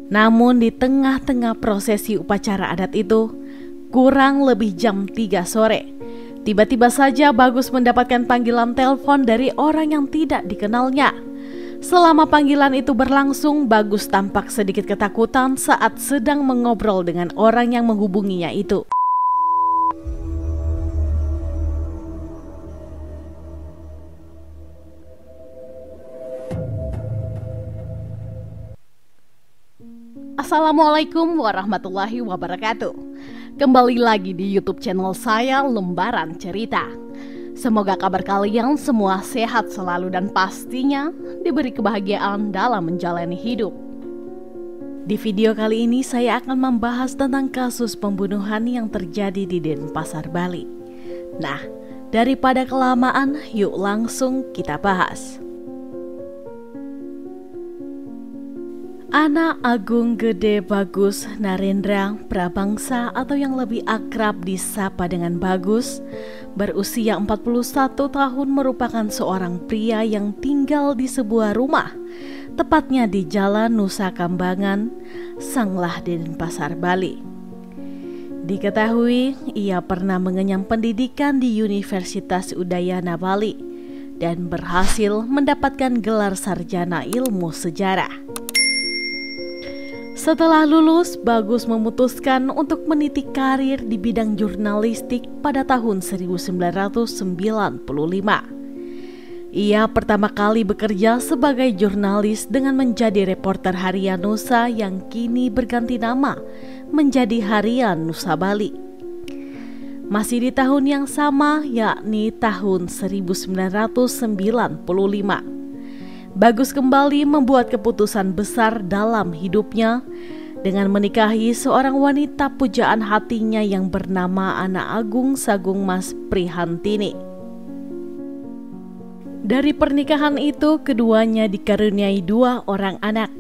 Namun di tengah-tengah prosesi upacara adat itu, kurang lebih jam 3 sore, tiba-tiba saja Bagus mendapatkan panggilan telepon dari orang yang tidak dikenalnya. Selama panggilan itu berlangsung, Bagus tampak sedikit ketakutan saat sedang mengobrol dengan orang yang menghubunginya itu. Assalamualaikum warahmatullahi wabarakatuh. Kembali lagi di YouTube channel saya, Lembaran Cerita. Semoga kabar kalian semua sehat selalu dan pastinya diberi kebahagiaan dalam menjalani hidup. Di video kali ini saya akan membahas tentang kasus pembunuhan yang terjadi di Denpasar, Bali. Nah, daripada kelamaan, yuk langsung kita bahas. Anak Agung Gede Bagus Narendra Prabangsa atau yang lebih akrab disapa dengan Bagus, berusia 41 tahun, merupakan seorang pria yang tinggal di sebuah rumah, tepatnya di Jalan Nusa Kambangan, Sanglah, Denpasar, Bali. Diketahui ia pernah mengenyam pendidikan di Universitas Udayana Bali dan berhasil mendapatkan gelar sarjana ilmu sejarah. Setelah lulus, Bagus memutuskan untuk meniti karir di bidang jurnalistik pada tahun 1995. Ia pertama kali bekerja sebagai jurnalis dengan menjadi reporter harian Nusa yang kini berganti nama menjadi Harian Nusa Bali. Masih di tahun yang sama, yakni tahun 1995. Bagus kembali membuat keputusan besar dalam hidupnya dengan menikahi seorang wanita pujaan hatinya yang bernama Ana Agung Sagung Mas Prihantini. Dari pernikahan itu, keduanya dikaruniai 2 orang anak.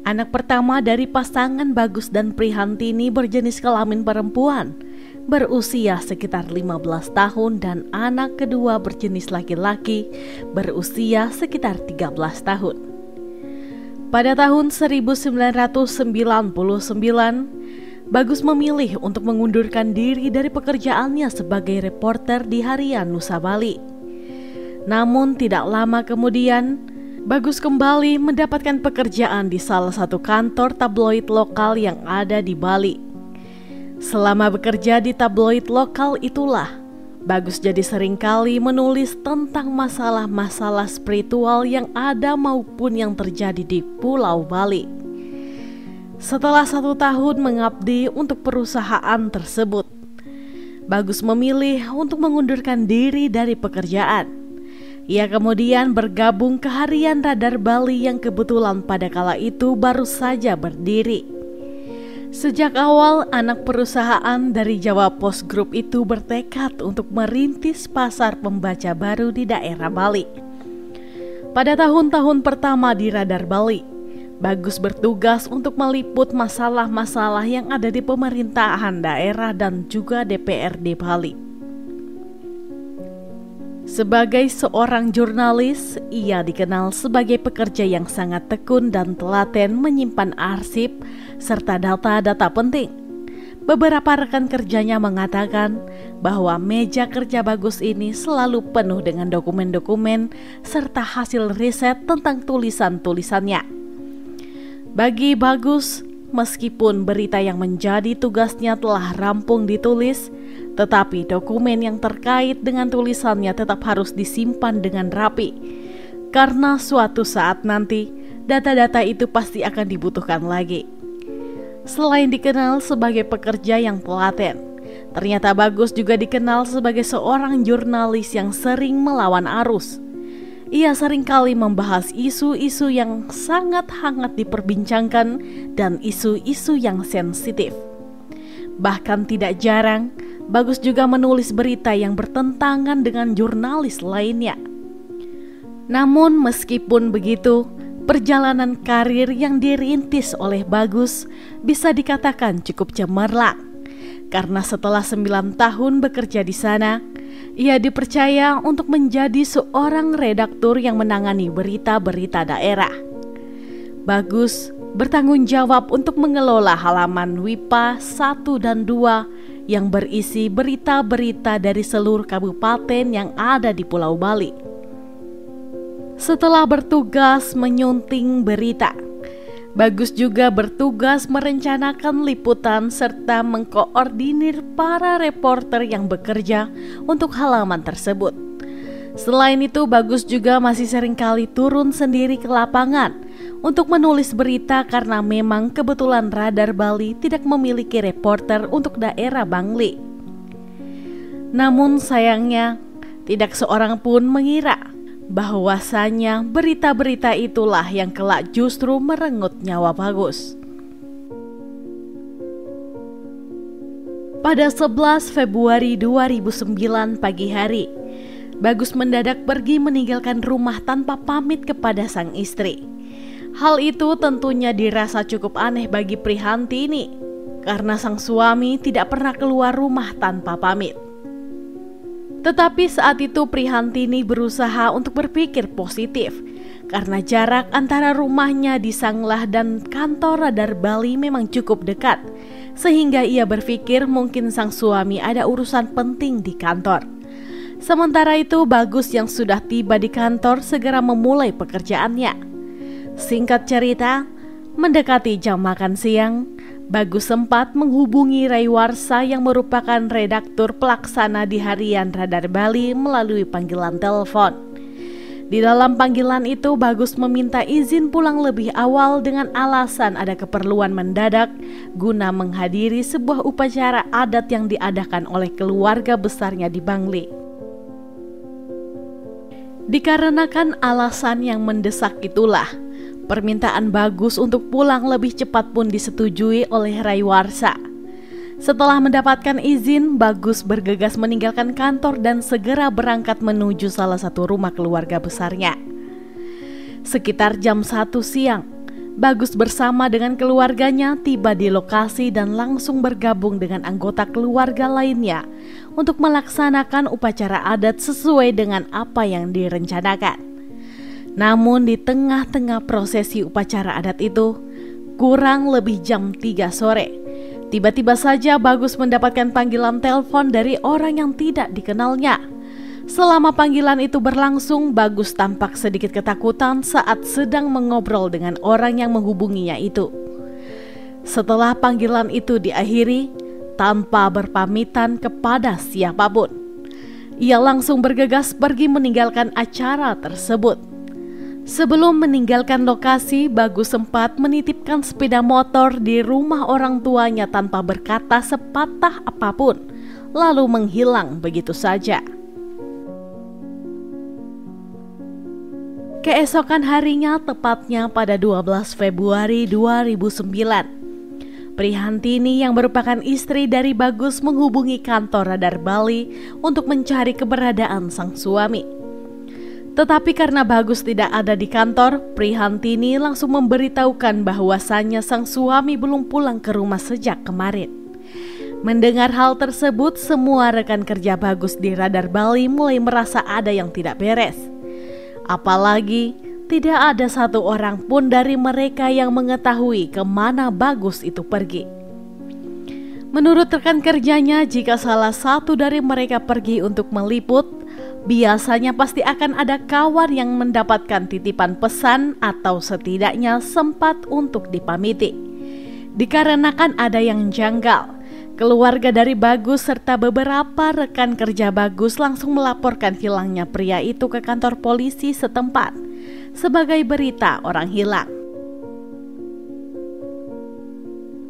Anak pertama dari pasangan Bagus dan Prihantini berjenis kelamin perempuan, berusia sekitar 15 tahun, dan anak kedua berjenis laki-laki berusia sekitar 13 tahun. Pada tahun 1999, Bagus memilih untuk mengundurkan diri dari pekerjaannya sebagai reporter di Harian Nusa Bali. Namun tidak lama kemudian, Bagus kembali mendapatkan pekerjaan di salah satu kantor tabloid lokal yang ada di Bali. Selama bekerja di tabloid lokal itulah, Bagus jadi seringkali menulis tentang masalah-masalah spiritual yang ada maupun yang terjadi di Pulau Bali. Setelah 1 tahun mengabdi untuk perusahaan tersebut, Bagus memilih untuk mengundurkan diri dari pekerjaan. Ia kemudian bergabung ke Harian Radar Bali yang kebetulan pada kala itu baru saja berdiri. Sejak awal, anak perusahaan dari Jawa Post Group itu bertekad untuk merintis pasar pembaca baru di daerah Bali. Pada tahun-tahun pertama di Radar Bali, Bagus bertugas untuk meliput masalah-masalah yang ada di pemerintahan daerah dan juga DPRD Bali. Sebagai seorang jurnalis, ia dikenal sebagai pekerja yang sangat tekun dan telaten menyimpan arsip serta data-data penting. Beberapa rekan kerjanya mengatakan bahwa meja kerja Bagus ini selalu penuh dengan dokumen-dokumen serta hasil riset tentang tulisan-tulisannya. Bagi Bagus, meskipun berita yang menjadi tugasnya telah rampung ditulis, tetapi dokumen yang terkait dengan tulisannya tetap harus disimpan dengan rapi, karena suatu saat nanti data-data itu pasti akan dibutuhkan lagi. Selain dikenal sebagai pekerja yang telaten, ternyata Bagus juga dikenal sebagai seorang jurnalis yang sering melawan arus. Ia seringkali membahas isu-isu yang sangat hangat diperbincangkan dan isu-isu yang sensitif. Bahkan tidak jarang, Bagus juga menulis berita yang bertentangan dengan jurnalis lainnya. Namun meskipun begitu, perjalanan karir yang dirintis oleh Bagus bisa dikatakan cukup cemerlang. Karena setelah 9 tahun bekerja di sana, ia dipercaya untuk menjadi seorang redaktur yang menangani berita-berita daerah. Bagus bertanggung jawab untuk mengelola halaman WIPA 1 dan 2 yang berisi berita-berita dari seluruh kabupaten yang ada di Pulau Bali. Setelah bertugas menyunting berita, Bagus juga bertugas merencanakan liputan serta mengkoordinir para reporter yang bekerja untuk halaman tersebut. Selain itu, Bagus juga masih seringkali turun sendiri ke lapangan untuk menulis berita karena memang kebetulan Radar Bali tidak memiliki reporter untuk daerah Bangli. Namun sayangnya, tidak seorang pun mengira bahwasanya berita-berita itulah yang kelak justru merenggut nyawa Bagus. Pada 11 Februari 2009 pagi hari, Bagus mendadak pergi meninggalkan rumah tanpa pamit kepada sang istri. Hal itu tentunya dirasa cukup aneh bagi Prihantini karena sang suami tidak pernah keluar rumah tanpa pamit. Tetapi saat itu Prihantini berusaha untuk berpikir positif karena jarak antara rumahnya di Sanglah dan kantor Radar Bali memang cukup dekat, sehingga ia berpikir mungkin sang suami ada urusan penting di kantor. Sementara itu Bagus yang sudah tiba di kantor segera memulai pekerjaannya. Singkat cerita, mendekati jam makan siang, Bagus sempat menghubungi Raywarsa yang merupakan redaktur pelaksana di harian Radar Bali melalui panggilan telepon. Di dalam panggilan itu, Bagus meminta izin pulang lebih awal dengan alasan ada keperluan mendadak guna menghadiri sebuah upacara adat yang diadakan oleh keluarga besarnya di Bangli. Dikarenakan alasan yang mendesak itulah, permintaan Bagus untuk pulang lebih cepat pun disetujui oleh Raywarsa. Setelah mendapatkan izin, Bagus bergegas meninggalkan kantor dan segera berangkat menuju salah satu rumah keluarga besarnya. Sekitar jam 1 siang, Bagus bersama dengan keluarganya tiba di lokasi dan langsung bergabung dengan anggota keluarga lainnya untuk melaksanakan upacara adat sesuai dengan apa yang direncanakan. Namun di tengah-tengah prosesi upacara adat itu, kurang lebih jam 3 sore, tiba-tiba saja Bagus mendapatkan panggilan telepon dari orang yang tidak dikenalnya. Selama panggilan itu berlangsung, Bagus tampak sedikit ketakutan saat sedang mengobrol dengan orang yang menghubunginya itu. Setelah panggilan itu diakhiri, tanpa berpamitan kepada siapapun, ia langsung bergegas pergi meninggalkan acara tersebut. Sebelum meninggalkan lokasi, Bagus sempat menitipkan sepeda motor di rumah orang tuanya tanpa berkata sepatah apapun, lalu menghilang begitu saja. Keesokan harinya, tepatnya pada 12 Februari 2009, Prihantini yang merupakan istri dari Bagus menghubungi kantor Radar Bali untuk mencari keberadaan sang suami. Tetapi karena Bagus tidak ada di kantor, Prihantini langsung memberitahukan bahwasannya sang suami belum pulang ke rumah sejak kemarin. Mendengar hal tersebut, semua rekan kerja Bagus di Radar Bali mulai merasa ada yang tidak beres. Apalagi tidak ada satu orang pun dari mereka yang mengetahui kemana Bagus itu pergi. Menurut rekan kerjanya, jika salah satu dari mereka pergi untuk meliput, biasanya pasti akan ada kawan yang mendapatkan titipan pesan atau setidaknya sempat untuk dipamiti. Dikarenakan ada yang janggal, keluarga dari Bagus serta beberapa rekan kerja Bagus langsung melaporkan hilangnya pria itu ke kantor polisi setempat sebagai berita orang hilang.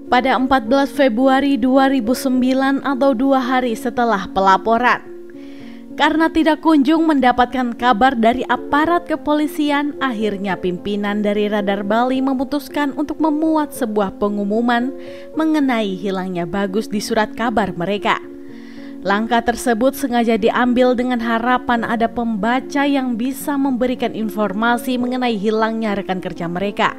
Pada 14 Februari 2009 atau 2 hari setelah pelaporan, karena tidak kunjung mendapatkan kabar dari aparat kepolisian, akhirnya pimpinan dari Radar Bali memutuskan untuk memuat sebuah pengumuman mengenai hilangnya Bagus di surat kabar mereka. Langkah tersebut sengaja diambil dengan harapan ada pembaca yang bisa memberikan informasi mengenai hilangnya rekan kerja mereka.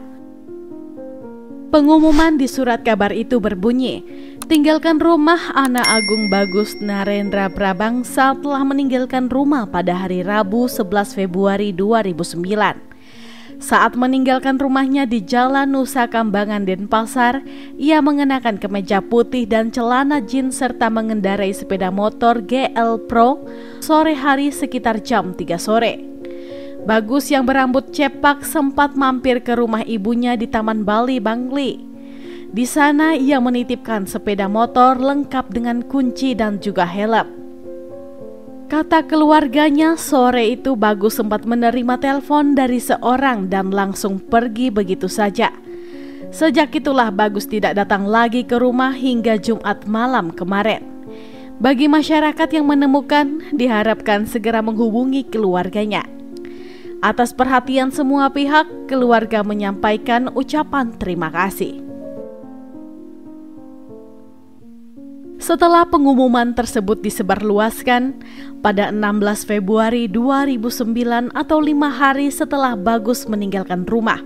Pengumuman di surat kabar itu berbunyi, tinggalkan rumah anak Agung Bagus Narendra Prabangsa telah meninggalkan rumah pada hari Rabu 11 Februari 2009. Saat meninggalkan rumahnya di Jalan Nusa Kambangan, Denpasar, ia mengenakan kemeja putih dan celana jeans serta mengendarai sepeda motor GL Pro sore hari sekitar jam 3 sore. Bagus yang berambut cepak sempat mampir ke rumah ibunya di Taman Bali, Bangli. Di sana ia menitipkan sepeda motor lengkap dengan kunci dan juga helm. Kata keluarganya, sore itu Bagus sempat menerima telepon dari seorang dan langsung pergi begitu saja. Sejak itulah Bagus tidak datang lagi ke rumah hingga Jumat malam kemarin. Bagi masyarakat yang menemukan, diharapkan segera menghubungi keluarganya. Atas perhatian semua pihak, keluarga menyampaikan ucapan terima kasih. Setelah pengumuman tersebut disebarluaskan, pada 16 Februari 2009 atau 5 hari setelah Bagus meninggalkan rumah,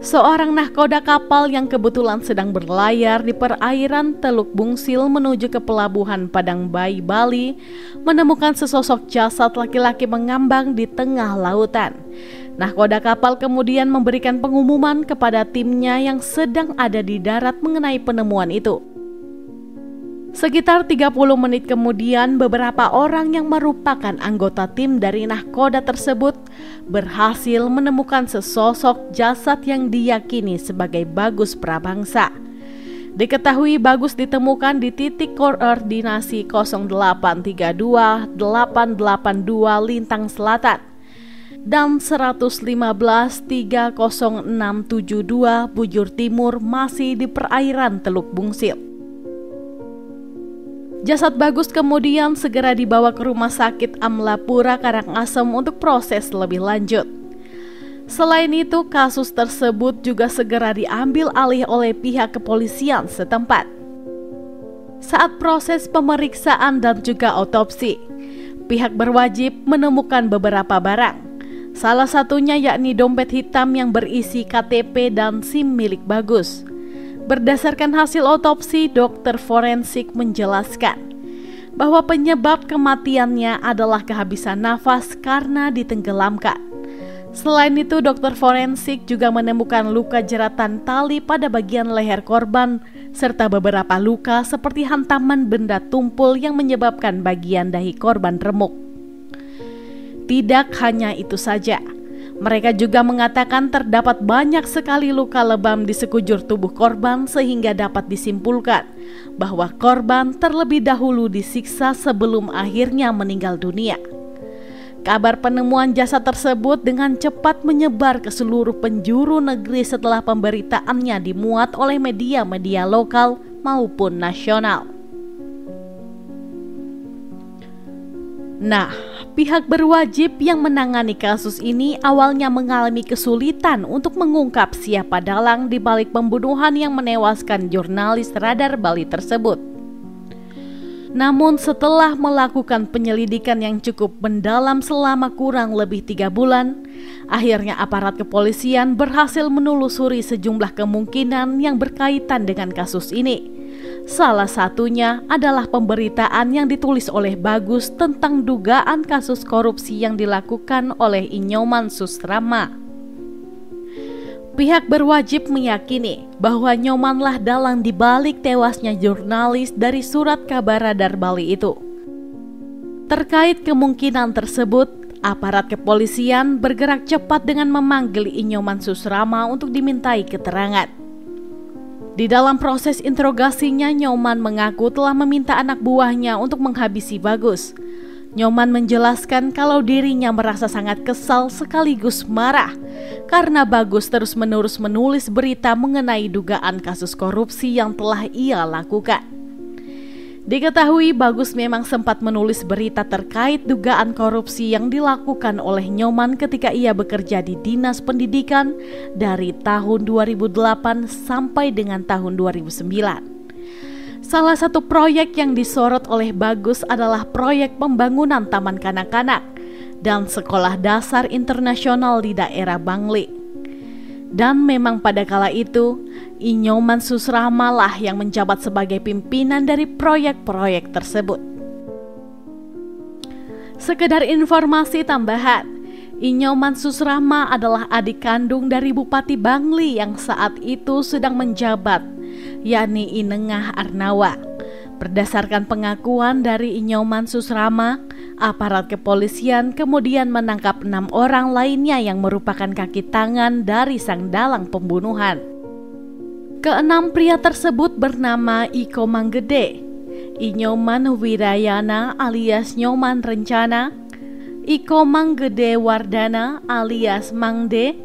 seorang nahkoda kapal yang kebetulan sedang berlayar di perairan Teluk Bungsil menuju ke pelabuhan Padang Bayi, Bali, menemukan sesosok jasad laki-laki mengambang di tengah lautan. Nahkoda kapal kemudian memberikan pengumuman kepada timnya yang sedang ada di darat mengenai penemuan itu. Sekitar 30 menit kemudian, beberapa orang yang merupakan anggota tim dari nahkoda tersebut berhasil menemukan sesosok jasad yang diyakini sebagai Bagus Prabangsa. Diketahui Bagus ditemukan di titik koordinasi 0832-882 Lintang Selatan dan 115-30672 Bujur Timur masih di perairan Teluk Bungsil. Jasad Bagus kemudian segera dibawa ke Rumah Sakit Amlapura Karangasem untuk proses lebih lanjut. Selain itu, kasus tersebut juga segera diambil alih oleh pihak kepolisian setempat. Saat proses pemeriksaan dan juga otopsi, pihak berwajib menemukan beberapa barang. Salah satunya yakni dompet hitam yang berisi KTP dan SIM milik Bagus. Berdasarkan hasil otopsi, dokter forensik menjelaskan bahwa penyebab kematiannya adalah kehabisan nafas karena ditenggelamkan. Selain itu, dokter forensik juga menemukan luka jeratan tali pada bagian leher korban serta beberapa luka seperti hantaman benda tumpul yang menyebabkan bagian dahi korban remuk. Tidak hanya itu saja, mereka juga mengatakan terdapat banyak sekali luka lebam di sekujur tubuh korban sehingga dapat disimpulkan bahwa korban terlebih dahulu disiksa sebelum akhirnya meninggal dunia. Kabar penemuan jasad tersebut dengan cepat menyebar ke seluruh penjuru negeri setelah pemberitaannya dimuat oleh media-media lokal maupun nasional. Nah, pihak berwajib yang menangani kasus ini awalnya mengalami kesulitan untuk mengungkap siapa dalang di balik pembunuhan yang menewaskan jurnalis Radar Bali tersebut. Namun setelah melakukan penyelidikan yang cukup mendalam selama kurang lebih 3 bulan, akhirnya aparat kepolisian berhasil menelusuri sejumlah kemungkinan yang berkaitan dengan kasus ini. Salah satunya adalah pemberitaan yang ditulis oleh Bagus tentang dugaan kasus korupsi yang dilakukan oleh Inyoman Susrama. Pihak berwajib meyakini bahwa Nyomanlah dalang dibalik tewasnya jurnalis dari surat kabar Radar Bali itu. Terkait kemungkinan tersebut, aparat kepolisian bergerak cepat dengan memanggil Inyoman Susrama untuk dimintai keterangan. Di dalam proses interogasinya, Nyoman mengaku telah meminta anak buahnya untuk menghabisi Bagus. Nyoman menjelaskan kalau dirinya merasa sangat kesal sekaligus marah karena Bagus terus-menerus menulis berita mengenai dugaan kasus korupsi yang telah ia lakukan. Diketahui Bagus memang sempat menulis berita terkait dugaan korupsi yang dilakukan oleh Nyoman ketika ia bekerja di Dinas Pendidikan dari tahun 2008 sampai dengan tahun 2009. Salah satu proyek yang disorot oleh Bagus adalah proyek pembangunan taman kanak-kanak dan sekolah dasar internasional di daerah Bangli. Dan memang pada kala itu, Inyoman Susrama lah yang menjabat sebagai pimpinan dari proyek-proyek tersebut. Sekedar informasi tambahan, Inyoman Susrama adalah adik kandung dari Bupati Bangli yang saat itu sedang menjabat, yakni Inengah Arnawa. Berdasarkan pengakuan dari Inyoman Susrama, aparat kepolisian kemudian menangkap 6 orang lainnya yang merupakan kaki tangan dari sang dalang pembunuhan. Keenam pria tersebut bernama Iko Manggede, Inyoman Wirayana alias Nyoman Rencana, Iko Manggede Wardana alias Mangde,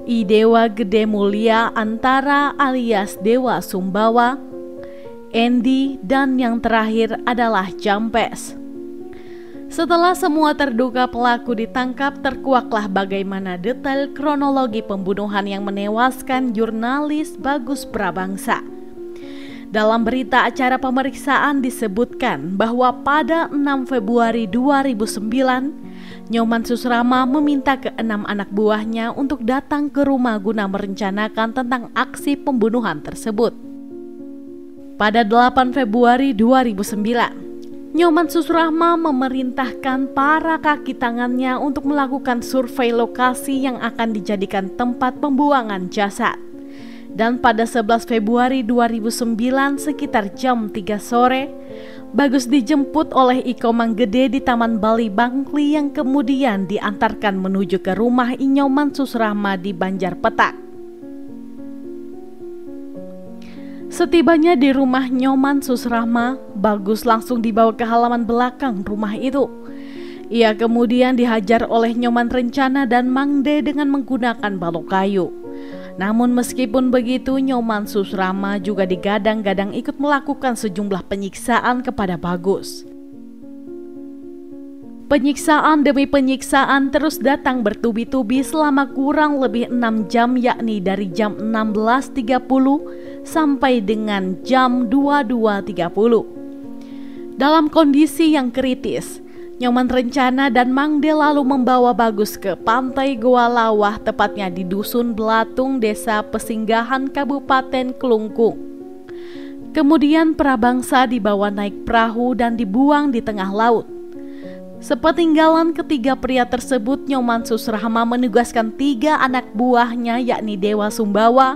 Idewa Gede Mulia Antara alias Dewa Sumbawa, Endi, dan yang terakhir adalah Jampes. Setelah semua terduga pelaku ditangkap, terkuaklah bagaimana detail kronologi pembunuhan yang menewaskan jurnalis Bagus Prabangsa. Dalam berita acara pemeriksaan disebutkan bahwa pada 6 Februari 2009, Nyoman Susrama meminta ke 6 anak buahnya untuk datang ke rumah guna merencanakan tentang aksi pembunuhan tersebut. Pada 8 Februari 2009, Nyoman Susrama memerintahkan para kaki tangannya untuk melakukan survei lokasi yang akan dijadikan tempat pembuangan jasad. Dan pada 11 Februari 2009 sekitar jam 3 sore, Bagus dijemput oleh Iko Manggede di Taman Bali Bangli yang kemudian diantarkan menuju ke rumah Inyoman Susrama di Banjarpetak. Setibanya di rumah Nyoman Susrama, Bagus langsung dibawa ke halaman belakang rumah itu. Ia kemudian dihajar oleh Nyoman Rencana dan Mangde dengan menggunakan balok kayu. Namun meskipun begitu, Nyoman Susrama juga digadang-gadang ikut melakukan sejumlah penyiksaan kepada Bagus. Penyiksaan demi penyiksaan terus datang bertubi-tubi selama kurang lebih 6 jam, yakni dari jam 16.30 sampai dengan jam 22.30. Dalam kondisi yang kritis, Nyoman Rencana dan Mangde lalu membawa Bagus ke pantai Goa Lawah, tepatnya di Dusun Belatung, Desa Pesinggahan, Kabupaten Kelungkung. Kemudian Prabangsa dibawa naik perahu dan dibuang di tengah laut. Sepeninggalan ketiga pria tersebut, Nyoman Susrama menugaskan 3 anak buahnya, yakni Dewa Sumbawa,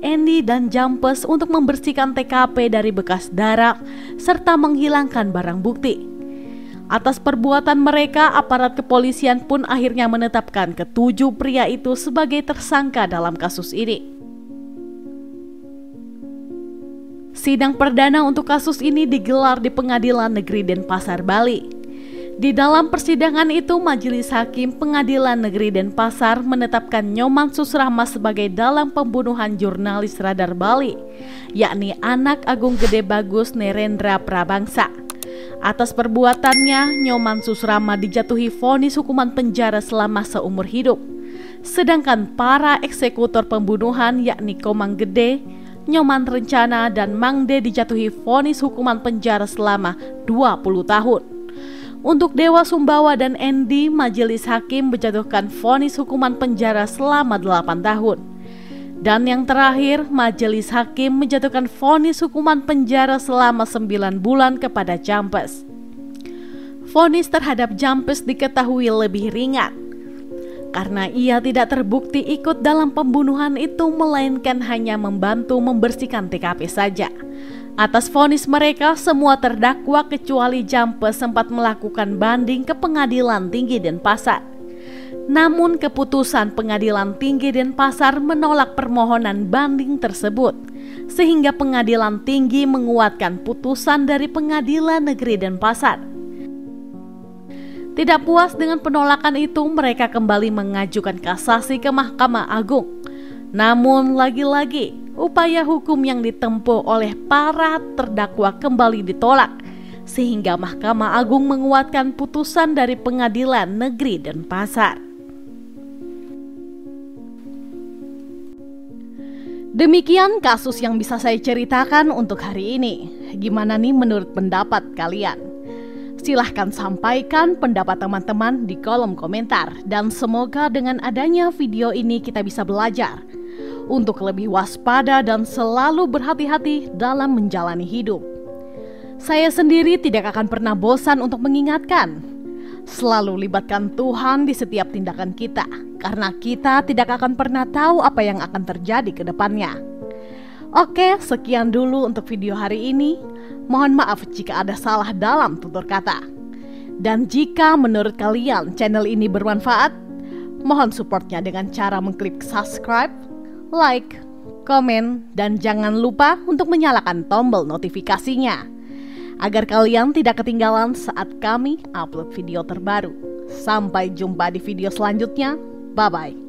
Endi, dan Jampes untuk membersihkan TKP dari bekas darah serta menghilangkan barang bukti. Atas perbuatan mereka, aparat kepolisian pun akhirnya menetapkan ke-7 pria itu sebagai tersangka dalam kasus ini. Sidang perdana untuk kasus ini digelar di Pengadilan Negeri Denpasar, Bali. Di dalam persidangan itu, Majelis Hakim Pengadilan Negeri Denpasar menetapkan Nyoman Susrama sebagai dalang pembunuhan jurnalis Radar Bali, yakni anak Agung Gede Bagus Nerendra Prabangsa. Atas perbuatannya, Nyoman Susrama dijatuhi vonis hukuman penjara selama seumur hidup. Sedangkan para eksekutor pembunuhan, yakni Komang Gede, Nyoman Rencana, dan Mangde dijatuhi vonis hukuman penjara selama 20 tahun. Untuk Dewa Sumbawa dan Endi, Majelis Hakim menjatuhkan vonis hukuman penjara selama 8 tahun. Dan yang terakhir, Majelis Hakim menjatuhkan vonis hukuman penjara selama 9 bulan kepada Jampes. Vonis terhadap Jampes diketahui lebih ringan, karena ia tidak terbukti ikut dalam pembunuhan itu, melainkan hanya membantu membersihkan TKP saja. Atas vonis mereka, semua terdakwa kecuali Jampes sempat melakukan banding ke Pengadilan Tinggi Denpasar. Namun keputusan Pengadilan Tinggi Denpasar menolak permohonan banding tersebut, sehingga Pengadilan Tinggi menguatkan putusan dari Pengadilan Negeri Denpasar. Tidak puas dengan penolakan itu, mereka kembali mengajukan kasasi ke Mahkamah Agung. Namun lagi-lagi, upaya hukum yang ditempuh oleh para terdakwa kembali ditolak, sehingga Mahkamah Agung menguatkan putusan dari Pengadilan Negeri Denpasar. Demikian kasus yang bisa saya ceritakan untuk hari ini. Gimana nih menurut pendapat kalian? Silahkan sampaikan pendapat teman-teman di kolom komentar. Dan semoga dengan adanya video ini kita bisa belajar untuk lebih waspada dan selalu berhati-hati dalam menjalani hidup. Saya sendiri tidak akan pernah bosan untuk mengingatkan, Selalu libatkan Tuhan di setiap tindakan kita, karena kita tidak akan pernah tahu apa yang akan terjadi ke depannya. Oke, sekian dulu untuk video hari ini. Mohon maaf jika ada salah dalam tutur kata. Dan jika menurut kalian channel ini bermanfaat, mohon supportnya dengan cara mengklik subscribe, like, komen, dan jangan lupa untuk menyalakan tombol notifikasinya agar kalian tidak ketinggalan saat kami upload video terbaru. Sampai jumpa di video selanjutnya. Bye-bye.